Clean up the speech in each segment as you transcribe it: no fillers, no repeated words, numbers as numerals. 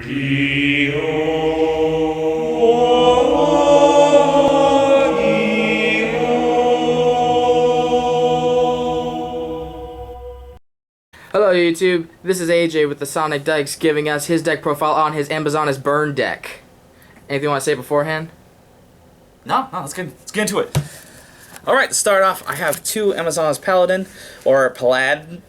Hello YouTube, this is AJ with the Sonic Dykes giving us his deck profile on his Amazonas Burn deck. Anything you want to say beforehand? No, let's get into it. Alright, to start off, I have two Amazonas Paladin, or Paladin.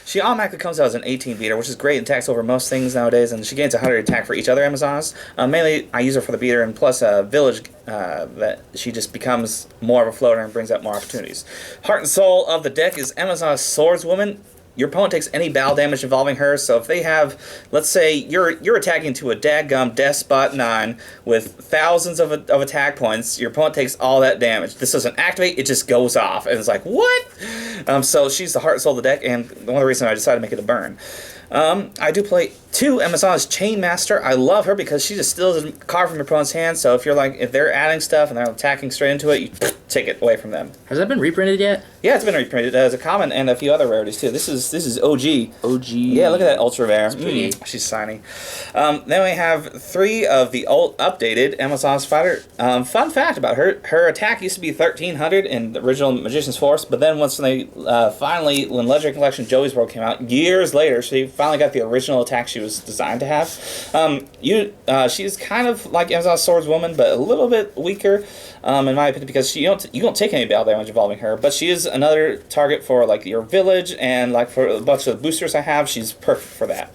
She automatically comes out as an 18 beater, which is great and attacks over most things nowadays, and she gains 100 attack for each other Amazonas. Mainly, I use her for the beater, and plus Village, that she just becomes more of a floater and brings out more opportunities. Heart and soul of the deck is Amazonas Swordswoman. Your opponent takes any battle damage involving her, so if they have, let's say, you're attacking to a dadgum Death Spot 9 with thousands of attack points, your opponent takes all that damage. This doesn't activate, it just goes off, and it's like, what? So she's the heart and soul of the deck, and one of the reasons I decided to make it a burn. I do play two Amazonas Chainmaster. I love her because she just steals a card from your opponent's hand, so if they're adding stuff and they're attacking straight into it, you take it away from them. Has that been reprinted yet? Yeah, it's been reprinted as a common and a few other rarities too. This is OG. OG. Yeah, look at that ultra rare. It's pretty. She's shiny. Then we have three of the updated Amazonas Fighter. Fun fact about her: her attack used to be 1300 in the original Magician's Force, but then once they finally, when Legendary Collection Joey's World came out years later, she finally got the original attack she was designed to have. She's kind of like Amazonas Swordswoman, but a little bit weaker, in my opinion, because you don't take any battle damage involving her, but she is another target for like your village and like for a bunch of boosters I have. She's perfect for that.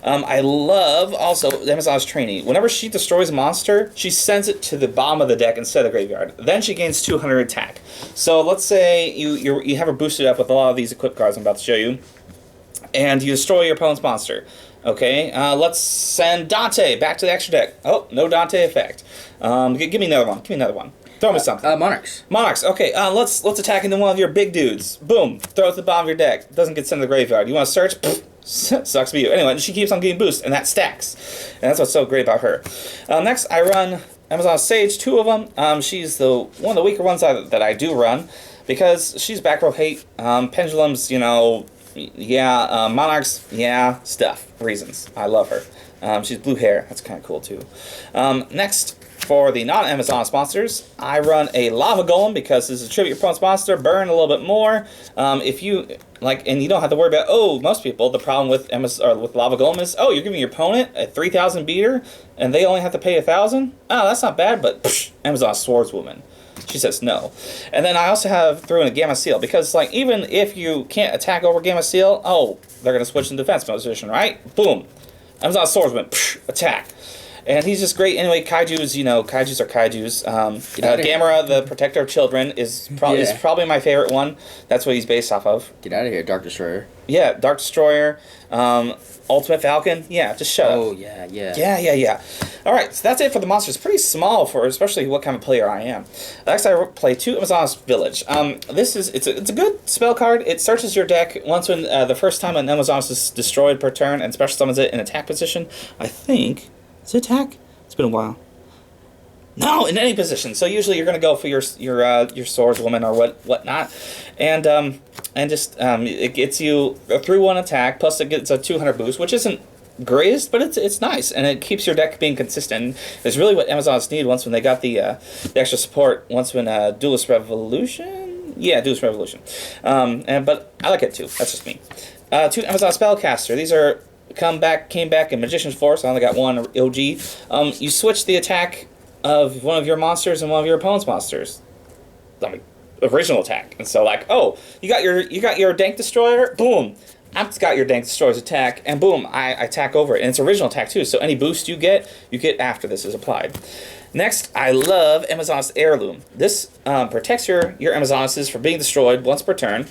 I love also Amazonas Trainee. Whenever she destroys a monster, she sends it to the bottom of the deck instead of the graveyard. Then she gains 200 attack. So let's say you have her boosted up with a lot of these equipped cards I'm about to show you, and you destroy your opponent's monster. Okay, let's send Dante back to the extra deck. Oh, no Dante effect. Give me another one. Give me another one. Throw me something. Monarchs. Monarchs. Okay, let's attack into one of your big dudes. Boom. Throw it to the bottom of your deck. Doesn't get sent to the graveyard. You want to search? Sucks for you. Anyway, she keeps on getting boosts, and that stacks. And that's what's so great about her. Next, I run Amazonas Sage, two of them. She's one of the weaker ones that I do run because she's back row hate. Pendulums, yeah, Monarchs, yeah, stuff, reasons. I love her. She's blue hair. That's kind of cool, too. Next, for the non-Amazonas monsters, I run a Lava Golem because this is a tribute opponent's monster, burn a little bit more. If you, and you don't have to worry about, most people, the problem with Lava Golem is, you're giving your opponent a 3,000 beater, and they only have to pay 1,000? Oh, that's not bad, but Amazonas Swordswoman. She says no. And then I also threw in a Gamma Seal, because even if you can't attack over Gamma Seal, they're going to switch in defense position, right? Boom. Amazonas Swordsman, attack. And he's just great. Anyway, kaijus, kaijus are kaijus. Gamera, the protector of children, is probably my favorite one. That's what he's based off of. Get out of here, Dark Destroyer. Yeah, Dark Destroyer, Ultimate Falcon. Yeah, just shut up. Oh, yeah. Yeah. Alright, so that's it for the monsters. Pretty small for especially what kind of player I am. Next, I play two Amazonas Village. It's a good spell card. It searches your deck once when the first time an Amazonas is destroyed per turn and special summons it in attack position. I think... Is it attack? It's been a while. No, in any position. So usually you're going to go for your swordswoman or whatnot, and it gets you a 3/1 attack plus it gets a 200 boost, which isn't greatest, but it's nice and it keeps your deck being consistent. It's really what Amazonas need once when they got the extra support. Once when Duelist Revolution, Duelist Revolution, but I like it too. That's just me. Two Amazonas Spellcaster. These are. Came back in Magician's Force. I only got one OG. You switch the attack of one of your monsters and one of your opponent's monsters. Original attack. And so you got your Dank Destroyer, boom. I've got your Dank Destroyer's attack, and boom, I attack over it. And it's original attack too, so any boost you get after this is applied. Next, I love Amazonas Heirloom. This protects your Amazonases from being destroyed once per turn.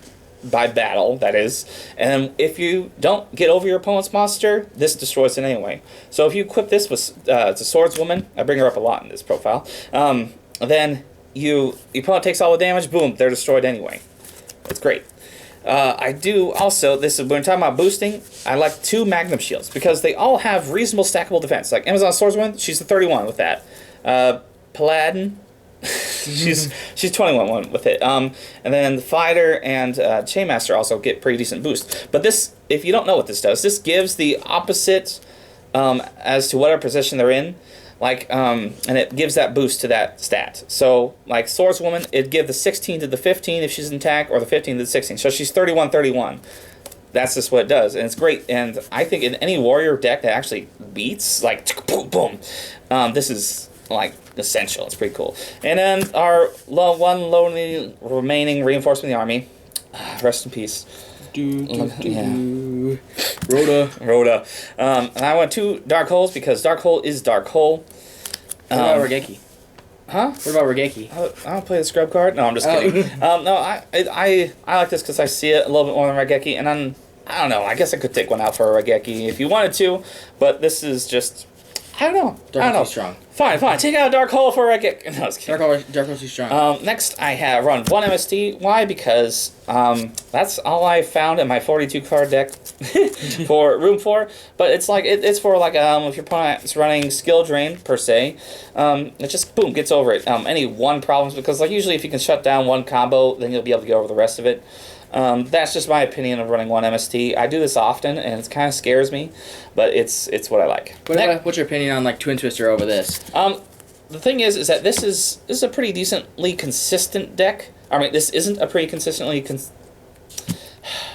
By battle, that is. And if you don't get over your opponent's monster, this destroys it anyway. So if you equip this with it's a swordswoman, I bring her up a lot in this profile, then your opponent takes all the damage, boom, they're destroyed anyway. It's great. I do also, when we're talking about boosting, I like two Magnum Shields because they all have reasonable stackable defense. Like Amazonas Swordswoman, she's the 31 with that. Paladin, she's 21 with it. And then the Fighter and Chainmaster also get pretty decent boost. But this, if you don't know what this does, this gives the opposite as to whatever position they're in. Like, and it gives that boost to that stat. So, like, Swordswoman, it'd give the 16 to the 15 if she's in attack, or the 15 to the 16. So she's 31-31. That's just what it does, and it's great. And I think in any warrior deck that actually beats, like, boom, boom, this is, like, essential. It's pretty cool. And then our one lonely remaining reinforcement in the army. Rest in peace. Rhoda. Rhoda. And I went 2 Dark Holes because Dark Hole is Dark Hole. What about Regeki? Huh? What about Regeki? I don't play the scrub card. No, I'm just kidding. No, I like this because I see it a little bit more than Regeki, and I don't know. I guess I could take one out for a Regeki if you wanted to, but this is just, I don't know. Dark Hole's too strong. Fine. Take out a Dark Hole for a Regeki. No, I was kidding. Dark Hole's too strong. Next, I have run 1 MST. Why? Because that's all I found in my 42 card deck for room 4. But it's like it's for like if your opponent's running skill drain per se, it just boom gets over it. Any one problems, because like usually if you can shut down one combo, then you'll be able to get over the rest of it. That's just my opinion of running 1 MST. I do this often, and it kind of scares me, but it's what I like. What's your opinion on like Twin Twister over this? The thing is that this is a pretty decently consistent deck. I mean, this isn't a pretty consistently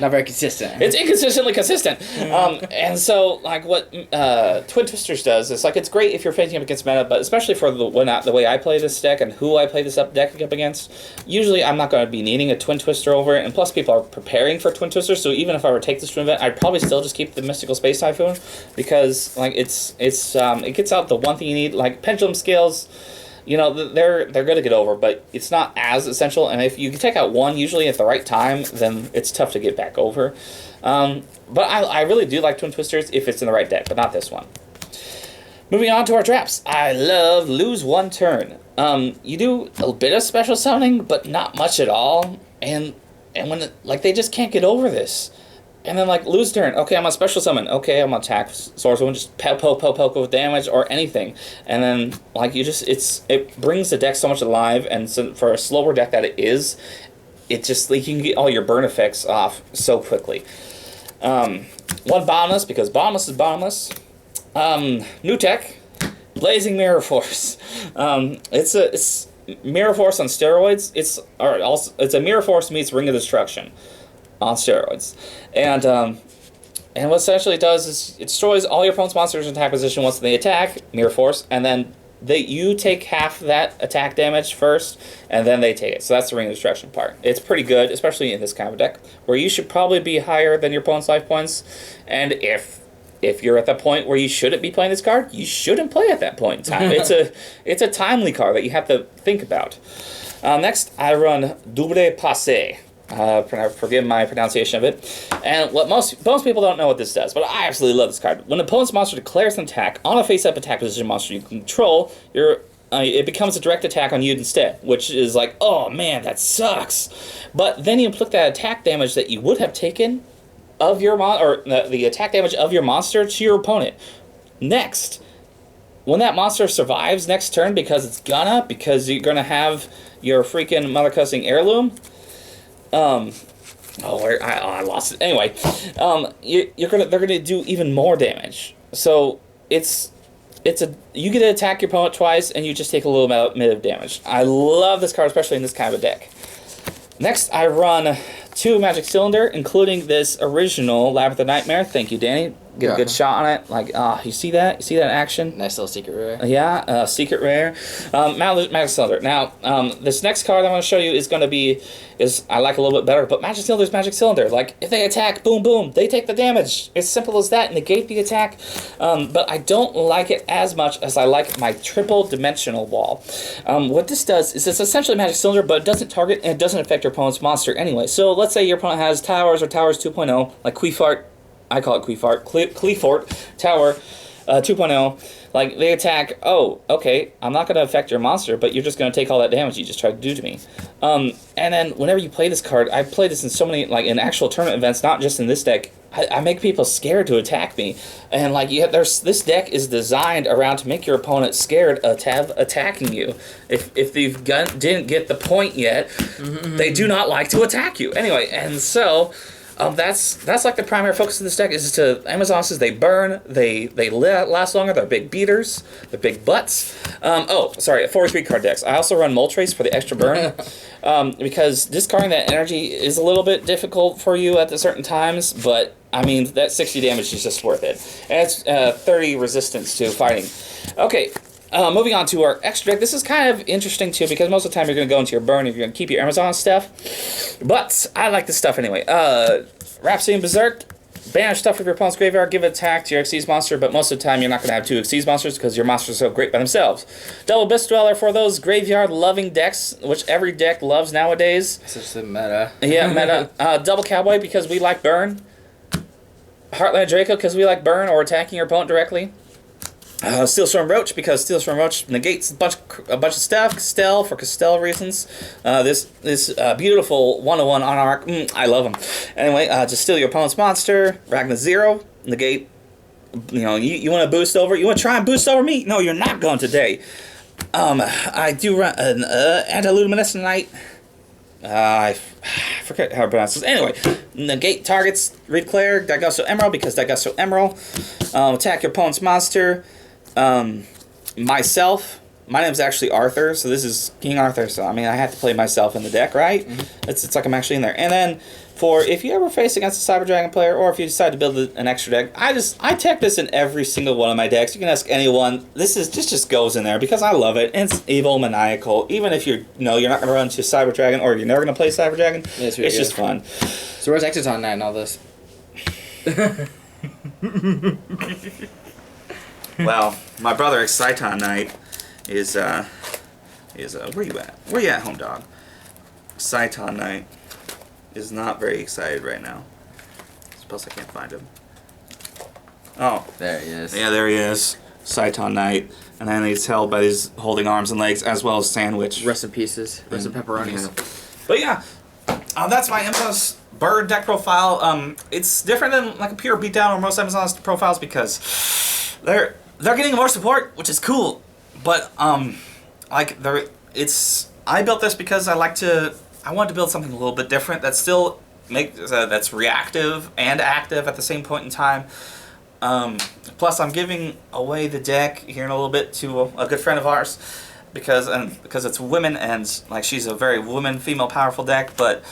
Not very consistent. It's inconsistently consistent. And so, like, what Twin Twisters does is, like, it's great if you're facing up against meta, but especially for the way I play this deck and who I play this deck up against, usually I'm not going to be needing a Twin Twister over it, and plus people are preparing for Twin Twisters, so even if I were to take this to an event, I'd probably still just keep the Mystical Space Typhoon, because, like, it gets out the one thing you need, like, Pendulum Scales. You know, they're going to get over, but it's not as essential. And if you can take out one usually at the right time, then it's tough to get back over. But I really do like Twin Twisters if it's in the right deck, but not this one. Moving on to our traps. I love lose 1 turn. You do a bit of special summoning, but not much at all. And when they just can't get over this. And then, like, lose turn. Okay, I'm on special summon. Okay, I'm on attack. Swordswoman, just poke with damage or anything. And then, like, it brings the deck so much alive. And so for a slower deck that it is, it just, like, you can get all your burn effects off so quickly. 1 bottomless, because bottomless is bottomless. New tech, Blazing Mirror Force. It's Mirror Force on steroids. It's a Mirror Force meets Ring of Destruction on steroids. And what essentially it does is it destroys all your opponent's monsters in attack position once they attack, Mirror Force, and then you take half that attack damage first, and then they take it. So that's the Ring of Destruction part. It's pretty good, especially in this kind of deck, where you should probably be higher than your opponent's life points, and if you're at the point where you shouldn't be playing this card, you shouldn't play at that point in time. It's a timely card that you have to think about. Next, I run Double Passé. Forgive my pronunciation of it. And what most people don't know what this does, but I absolutely love this card. When an opponent's monster declares an attack on a face-up attack position monster you control, it becomes a direct attack on you instead, which is like, oh man, that sucks. But then you inflict that attack damage that you would have taken of your the attack damage of your monster to your opponent. Next, when that monster survives next turn because you're gonna have your freaking mother cussing heirloom. I lost it. Anyway, they're gonna do even more damage. So you get to attack your opponent twice, and you just take a little bit of damage. I love this card, especially in this kind of a deck. Next, I run 2 Magic Cylinder, including this original Labyrinth of Nightmare. Thank you, Danny. Get a good shot on it. Like, you see that? You see that in action? Nice little secret rare. Yeah, secret rare. Magic Cylinder. Now, this next card I'm going to show you is I like a little bit better, but Magic Cylinder's Magic Cylinder. Like, if they attack, boom, boom, they take the damage. It's simple as that. Negate the attack. But I don't like it as much as I like my triple dimensional wall. What this does is it's essentially Magic Cylinder, but it doesn't target and it doesn't affect your opponent's monster anyway. So let's say your opponent has Towers or Towers 2.0, like Queefart. I call it Cleefort Tower 2.0. Like, they attack, oh, okay, I'm not going to affect your monster, but you're just going to take all that damage you just tried to do to me. And then whenever you play this card, I play this in so many, like, in actual tournament events, not just in this deck. I make people scared to attack me. And, like, this deck is designed around to make your opponent scared of attacking you. If they didn't get the point yet, they do not like to attack you. Anyway, and so That's like the primary focus of this deck is to Amazons. They burn, they last longer. They're big beaters, they're big butts. Oh, sorry, 4-3 card decks. I also run Moltres for the extra burn, because discarding that energy is a little bit difficult for you at the certain times. But I mean that 60 damage is just worth it. And it's 30 resistance to fighting. Okay. Moving on to our extra deck. This is kind of interesting too because most of the time you're going to go into your burn if you're going to keep your Amazon stuff. But I like this stuff anyway. Rhapsody and Berserk. Banish stuff from your opponent's graveyard. Give an attack to your Xyz monster, but most of the time you're not going to have 2 Xyz monsters because your monsters are so great by themselves. Double Abyss Dweller for those graveyard-loving decks, which every deck loves nowadays. Such the meta. Yeah, meta. Double Cowboy because we like burn. Heartland Draco because we like burn or attacking your opponent directly. Steelstorm Roach because Steelstorm Roach negates a bunch of stuff. Castell for Castell reasons. This beautiful 101 on arc. I love them. Anyway, just steal your opponent's monster. Ragna Zero negate. You know you want to boost over. You want to try and boost over me? No, you're not going today. I do run an Antiluminescent Knight. I forget how to pronounce this. Anyway, negate targets. Declare Daigusto Emerald because Daigusto Emerald. Attack your opponent's monster. Myself, my name's actually Arthur, so this is King Arthur, so I mean I have to play myself in the deck, right? Mm-hmm. It's like I'm actually in there. And then for if you ever face against a Cyber Dragon player or if you decide to build an extra deck, I tech this in every single one of my decks. You can ask anyone. This just goes in there because I love it. And it's evil, maniacal. Even if you're not going to run into Cyber Dragon or you're never going to play Cyber Dragon, it's just fun. So where's Deckathon Night and all this? Well, my brother Exciton Knight is where you at? Where you at, home dog? Exciton Knight is not very excited right now. Suppose I can't find him. Oh, there he is. Yeah, there he is. Exciton Knight, and then he's held by these holding arms and legs as well as sandwich. Rest in pieces. Rest in pepperonis. Yeah. But yeah, that's my Amazon's bird deck profile. It's different than like a pure beatdown or most Amazon's profiles because they're getting more support, which is cool. But I built this because I wanted to build something a little bit different that still that's reactive and active at the same point in time. Plus, I'm giving away the deck here in a little bit to a good friend of ours because it's women and like she's a very female powerful deck. But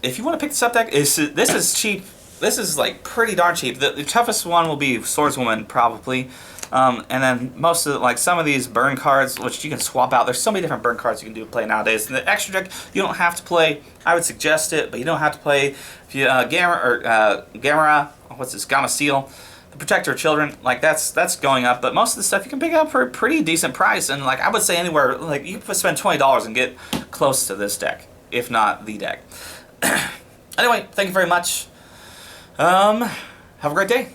if you want to pick this up deck, this is cheap. This is like pretty darn cheap. The toughest one will be Swordswoman probably. And then most of some of these burn cards, which you can swap out. There's so many different burn cards you can play nowadays. And the extra deck, you don't have to play. I would suggest it, but you don't have to play. If you Gamera, what's this? Gamma Seal, the Protector of Children. Like that's going up. But most of the stuff you can pick up for a pretty decent price. And like I would say anywhere, like you can spend $20 and get close to this deck, if not the deck. Anyway, thank you very much. Have a great day.